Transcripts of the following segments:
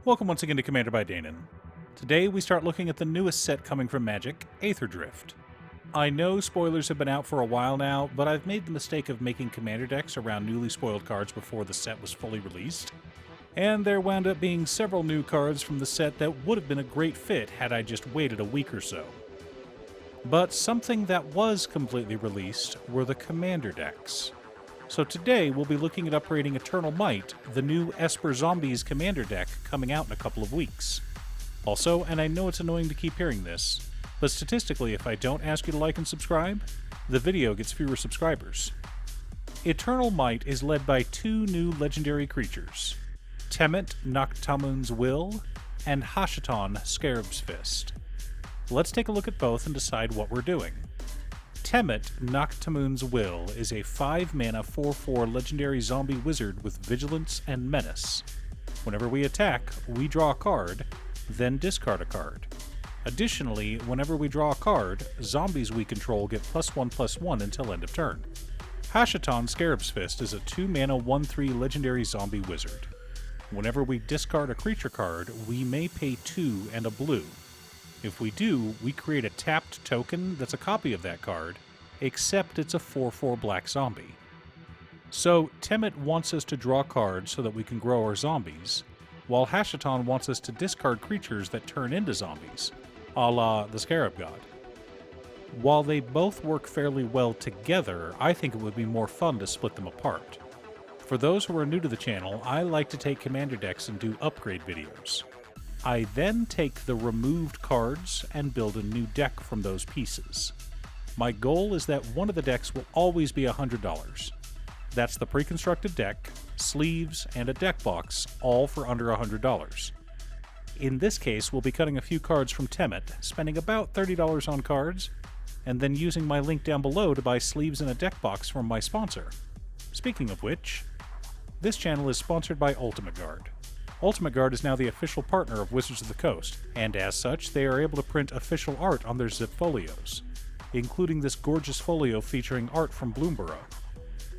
Welcome once again to Commander by Danon. Today we start looking at the newest set coming from Magic, Aether Drift. I know spoilers have been out for a while now, but I've made the mistake of making commander decks around newly spoiled cards before the set was fully released, and there wound up being several new cards from the set that would have been a great fit had I just waited a week or so. But something that was completely released were the commander decks. So today we'll be looking at upgrading Eternal Might, the new Esper Zombies commander deck coming out in a couple of weeks. Also, and I know it's annoying to keep hearing this, but statistically if I don't ask you to like and subscribe, the video gets fewer subscribers. Eternal Might is led by two new legendary creatures, Temet, Noctamun's Will, and Hashaton, Scarab's Fist. Let's take a look at both and decide what we're doing. Temet, Noctamun's Will is a 5-mana 4/4 legendary zombie wizard with Vigilance and Menace. Whenever we attack, we draw a card, then discard a card. Additionally, whenever we draw a card, zombies we control get +1/+1 until end of turn. Hashaton, Scarab's Fist is a 2-mana 1/3 legendary zombie wizard. Whenever we discard a creature card, we may pay 2 and a blue. If we do, we create a tapped token that's a copy of that card, except it's a 4/4 black zombie. So, Temet wants us to draw cards so that we can grow our zombies, while Hashaton wants us to discard creatures that turn into zombies, a la the Scarab God. While they both work fairly well together, I think it would be more fun to split them apart. For those who are new to the channel, I like to take commander decks and do upgrade videos. I then take the removed cards and build a new deck from those pieces. My goal is that one of the decks will always be $100. That's the pre-constructed deck, sleeves, and a deck box, all for under $100. In this case, we'll be cutting a few cards from Temet, spending about $30 on cards, and then using my link down below to buy sleeves and a deck box from my sponsor. Speaking of which, this channel is sponsored by Ultimate Guard. Ultimate Guard is now the official partner of Wizards of the Coast, and as such, they are able to print official art on their zip folios, including this gorgeous folio featuring art from Bloomborough.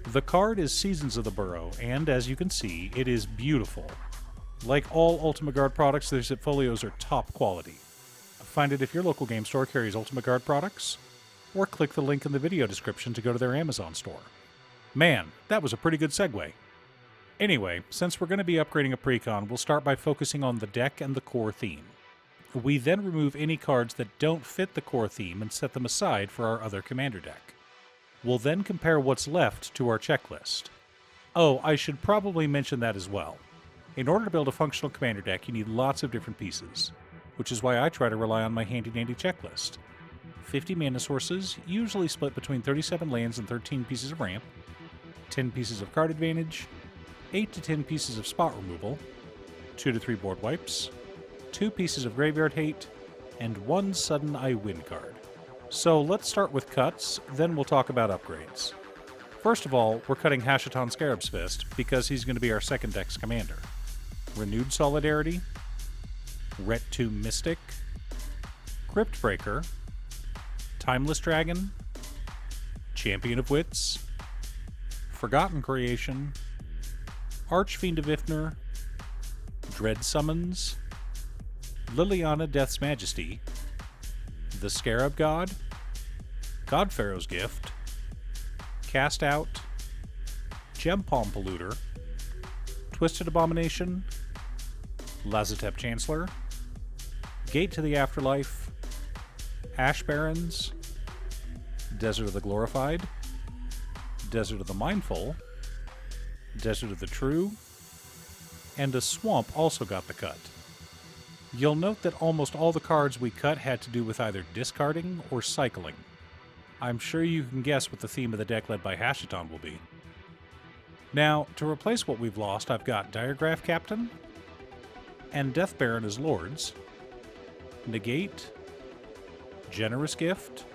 The card is Seasons of the Burrow, and as you can see, it is beautiful. Like all Ultimate Guard products, their zip folios are top quality. Find it if your local game store carries Ultimate Guard products, or click the link in the video description to go to their Amazon store. Man, that was a pretty good segue. Anyway, since we're going to be upgrading a Precon, we'll start by focusing on the deck and the core theme. We then remove any cards that don't fit the core theme and set them aside for our other commander deck. We'll then compare what's left to our checklist. Oh, I should probably mention that as well. In order to build a functional commander deck, you need lots of different pieces, which is why I try to rely on my handy-dandy checklist. 50 mana sources, usually split between 37 lands and 13 pieces of ramp, 10 pieces of card advantage, 8 to 10 pieces of spot removal, 2 to 3 board wipes, 2 pieces of graveyard hate, and 1 sudden I win card. So let's start with cuts, then we'll talk about upgrades. First of all, we're cutting Hashaton Scarab's Fist because he's going to be our second deck's commander. Renewed Solidarity, Ret 2 Mystic, Cryptbreaker, Timeless Dragon, Champion of Wits, Forgotten Creation, Archfiend of Ifnir, Dread Summons, Liliana Death's Majesty, the Scarab God, Godpharaoh's Gift, Cast Out, Gempalm Polluter, Twisted Abomination, Lazotep Chancellor, Gate to the Afterlife, Ash Barrens, Desert of the Glorified, Desert of the Mindful, Desert of the True, and a Swamp also got the cut. You'll note that almost all the cards we cut had to do with either discarding or cycling. I'm sure you can guess what the theme of the deck led by Hashaton will be. Now, to replace what we've lost, I've got Diregraph Captain, and Death Baron as Lords, Negate, Generous Gift,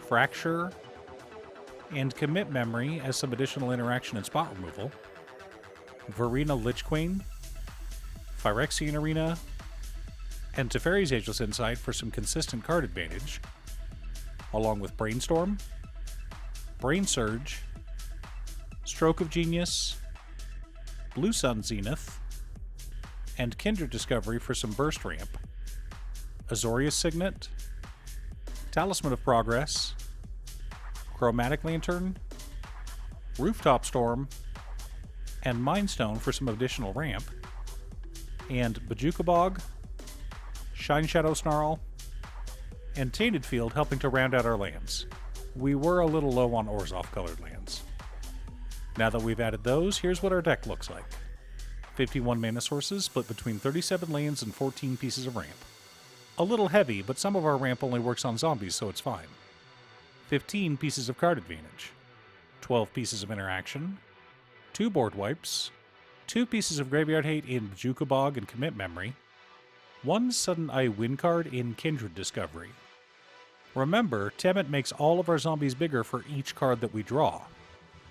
Fracture, and Commit Memory as some additional interaction and spot removal, Verena Lich Queen, Phyrexian Arena, and Teferi's Ageless Insight for some consistent card advantage, along with Brainstorm, Brain Surge, Stroke of Genius, Blue Sun Zenith, and Kindred Discovery for some burst ramp, Azorius Signet, Talisman of Progress, Chromatic Lantern, Rooftop Storm, and Mind Stone for some additional ramp, and Bajuka Bog, Shine Shadow Snarl, and Tainted Field helping to round out our lands. We were a little low on Orzhov colored lands. Now that we've added those, here's what our deck looks like. 51 mana sources split between 37 lands and 14 pieces of ramp. A little heavy, but some of our ramp only works on zombies, so it's fine. 15 pieces of card advantage, 12 pieces of interaction, 2 board wipes, 2 pieces of graveyard hate in Bajuka Bog and Commit Memory, 1 sudden I win card in Kindred Discovery. Remember, Temet makes all of our zombies bigger for each card that we draw.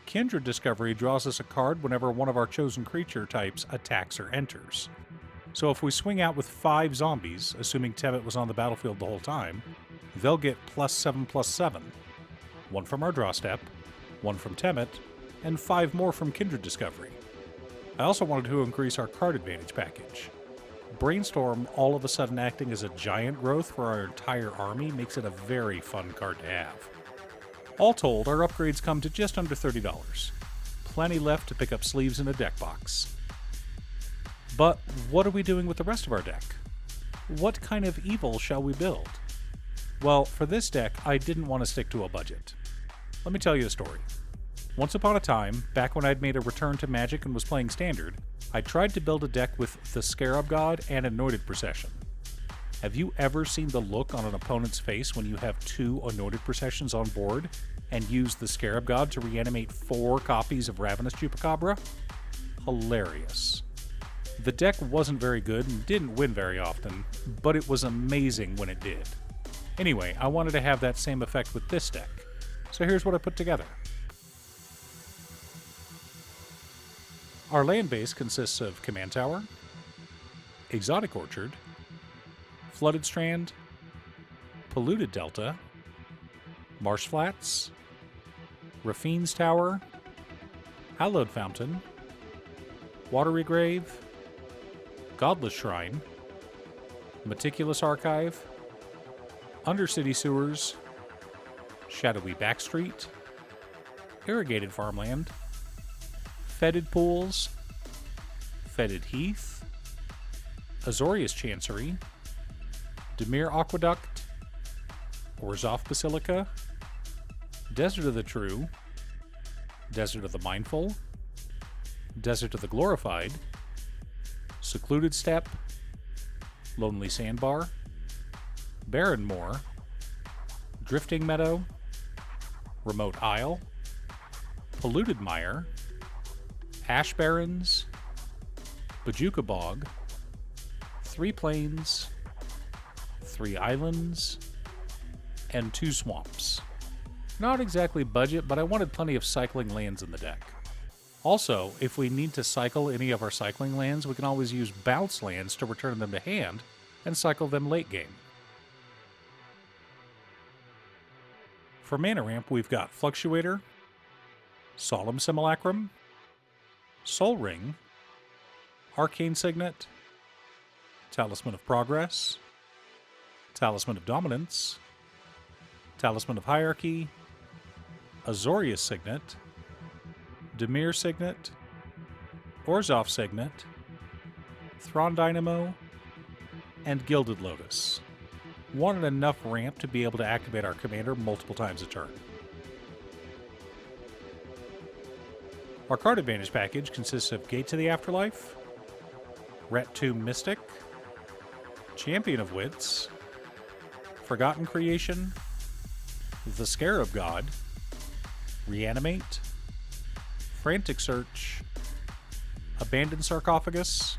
Kindred Discovery draws us a card whenever one of our chosen creature types attacks or enters. So if we swing out with 5 zombies, assuming Temet was on the battlefield the whole time, they'll get +7/+7. 1 from our draw step, 1 from Temet, and 5 more from Kindred Discovery. I also wanted to increase our card advantage package. Brainstorm all of a sudden acting as a giant growth for our entire army makes it a very fun card to have. All told, our upgrades come to just under $30. Plenty left to pick up sleeves in a deck box. But what are we doing with the rest of our deck? What kind of evil shall we build? Well, for this deck, I didn't want to stick to a budget. Let me tell you a story. Once upon a time, back when I'd made a return to Magic and was playing Standard, I tried to build a deck with the Scarab God and Anointed Procession. Have you ever seen the look on an opponent's face when you have 2 Anointed Processions on board and use the Scarab God to reanimate 4 copies of Ravenous Chupacabra? Hilarious. The deck wasn't very good and didn't win very often, but it was amazing when it did. Anyway, I wanted to have that same effect with this deck, so here's what I put together. Our land base consists of Command Tower, Exotic Orchard, Flooded Strand, Polluted Delta, Marsh Flats, Rafine's Tower, Hallowed Fountain, Watery Grave, Godless Shrine, Meticulous Archive, Undercity Sewers, Shadowy Backstreet, Irrigated Farmland, Fetid Pools, Fetid Heath, Azorius Chancery, Dimir Aqueduct, Orzhov Basilica, Desert of the True, Desert of the Mindful, Desert of the Glorified, Secluded Steppe, Lonely Sandbar, Barren Moor, Drifting Meadow, Remote Isle, Polluted Mire, Ash Barrens, Bajuka Bog, 3 Plains, 3 Islands, and 2 Swamps. Not exactly budget, but I wanted plenty of cycling lands in the deck. Also, if we need to cycle any of our cycling lands, we can always use bounce lands to return them to hand and cycle them late game. For mana ramp, we've got Fluctuator, Solemn Simulacrum, Soul Ring, Arcane Signet, Talisman of Progress, Talisman of Dominance, Talisman of Hierarchy, Azorius Signet, Dimir Signet, Orzhov Signet, Thrawn Dynamo, and Gilded Lotus. Wanted enough ramp to be able to activate our commander multiple times a turn. Our card advantage package consists of Gate to the Afterlife, Ret Tomb Mystic, Champion of Wits, Forgotten Creation, The Scarab God, Reanimate, Frantic Search, Abandoned Sarcophagus,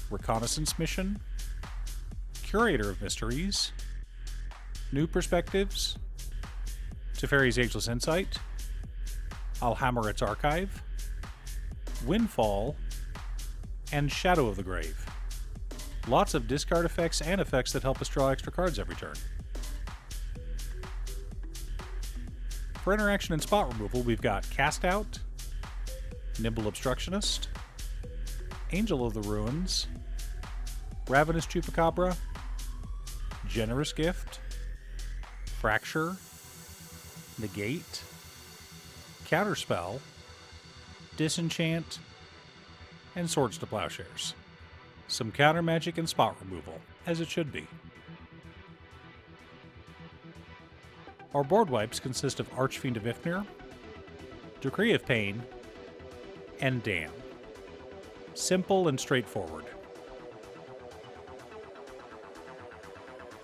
Reconnaissance Mission, Curator of Mysteries, New Perspectives, Teferi's Ageless Insight, Alhammaret's Archive, Windfall, and Shadow of the Grave. Lots of discard effects and effects that help us draw extra cards every turn. For interaction and spot removal, we've got Cast Out, Nimble Obstructionist, Angel of the Ruins, Ravenous Chupacabra, Generous Gift, Fracture, Negate, Counterspell, Disenchant, and Swords to Plowshares. Some counter magic and spot removal, as it should be. Our board wipes consist of Archfiend of Ifnir, Decree of Pain, and Damn. Simple and straightforward.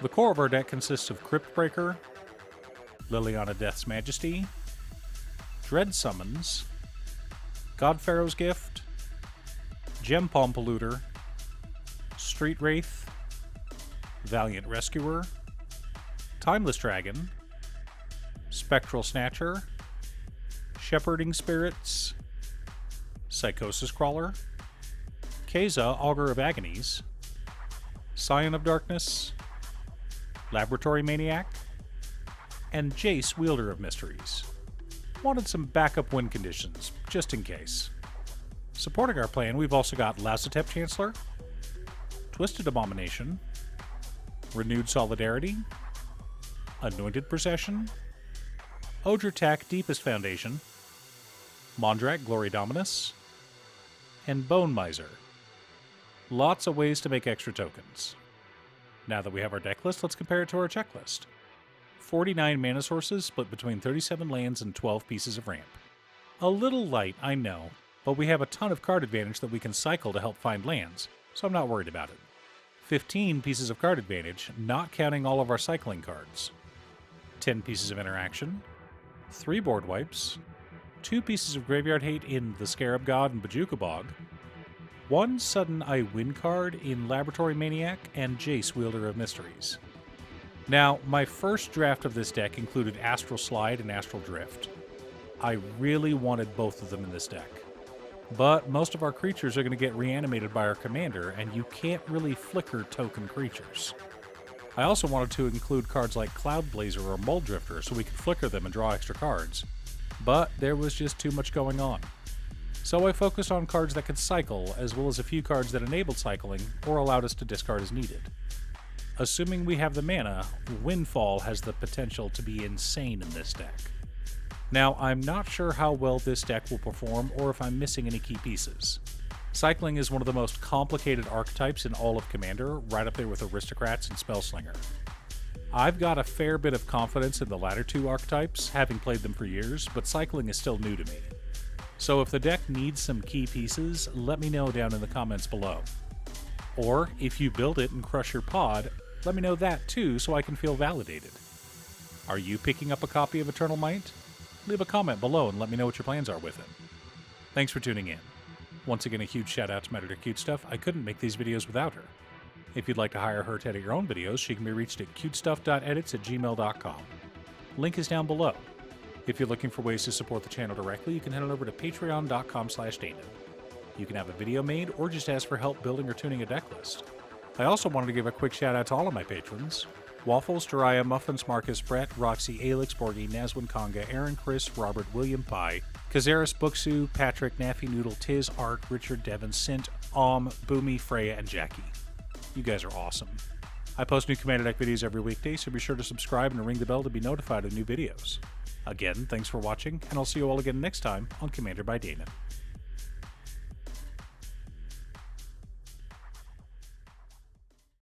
The core of our deck consists of Cryptbreaker, Liliana Death's Majesty, Dread Summons, Godpharaoh's Gift, Gem Palm Polluter, Street Wraith, Valiant Rescuer, Timeless Dragon, Spectral Snatcher, Shepherding Spirits, Psychosis Crawler, Keza, Augur of Agonies, Scion of Darkness, Laboratory Maniac, and Jace, Wielder of Mysteries. Wanted some backup win conditions, just in case. Supporting our plan, we've also got Lazotep Chancellor, Twisted Abomination, Renewed Solidarity, Anointed Procession, Odretak Deepest Foundation, Mondrak Glory Dominus, and Bone Miser. Lots of ways to make extra tokens. Now that we have our deck list, let's compare it to our checklist. 49 mana sources split between 37 lands and 12 pieces of ramp. A little light, I know, but we have a ton of card advantage that we can cycle to help find lands, so I'm not worried about it. 15 pieces of card advantage, not counting all of our cycling cards. 10 pieces of interaction, 3 board wipes, 2 pieces of graveyard hate in the Scarab God and Bajuka Bog, 1 sudden I win card in Laboratory Maniac and Jace, Wielder of Mysteries. Now, my first draft of this deck included Astral Slide and Astral Drift. I really wanted both of them in this deck. But most of our creatures are going to get reanimated by our commander, and you can't really flicker token creatures. I also wanted to include cards like Cloud Blazer or Mold Drifter so we could flicker them and draw extra cards. But there was just too much going on. So I focused on cards that could cycle, as well as a few cards that enabled cycling or allowed us to discard as needed. Assuming we have the mana, Windfall has the potential to be insane in this deck. Now, I'm not sure how well this deck will perform or if I'm missing any key pieces. Cycling is one of the most complicated archetypes in all of Commander, right up there with Aristocrats and Spellslinger. I've got a fair bit of confidence in the latter two archetypes, having played them for years, but cycling is still new to me. So if the deck needs some key pieces, let me know down in the comments below. Or, if you build it and crush your pod, let me know that too so I can feel validated. Are you picking up a copy of Eternal Might? Leave a comment below and let me know what your plans are with it. Thanks for tuning in. Once again, a huge shout out to my editor Cute Stuff. I couldn't make these videos without her. If you'd like to hire her to edit your own videos, she can be reached at cutestuff.edits@gmail.com. Link is down below. If you're looking for ways to support the channel directly, you can head on over to patreon.com/Danon. You can have a video made or just ask for help building or tuning a deck list. I also wanted to give a quick shout out to all of my patrons: Waffles, Jiraiya, Muffins, Marcus, Brett, Roxy, Alix, Borgie, Nazwin, Konga, Aaron, Chris, Robert, William, Pye, Kazaris, Booksu, Patrick, Naffy Noodle, Tiz, Art, Richard, Devin, Sint, Boomy, Freya, and Jackie. You guys are awesome. I post new Commander Deck videos every weekday, so be sure to subscribe and ring the bell to be notified of new videos. Again, thanks for watching, and I'll see you all again next time on Commander by Danon.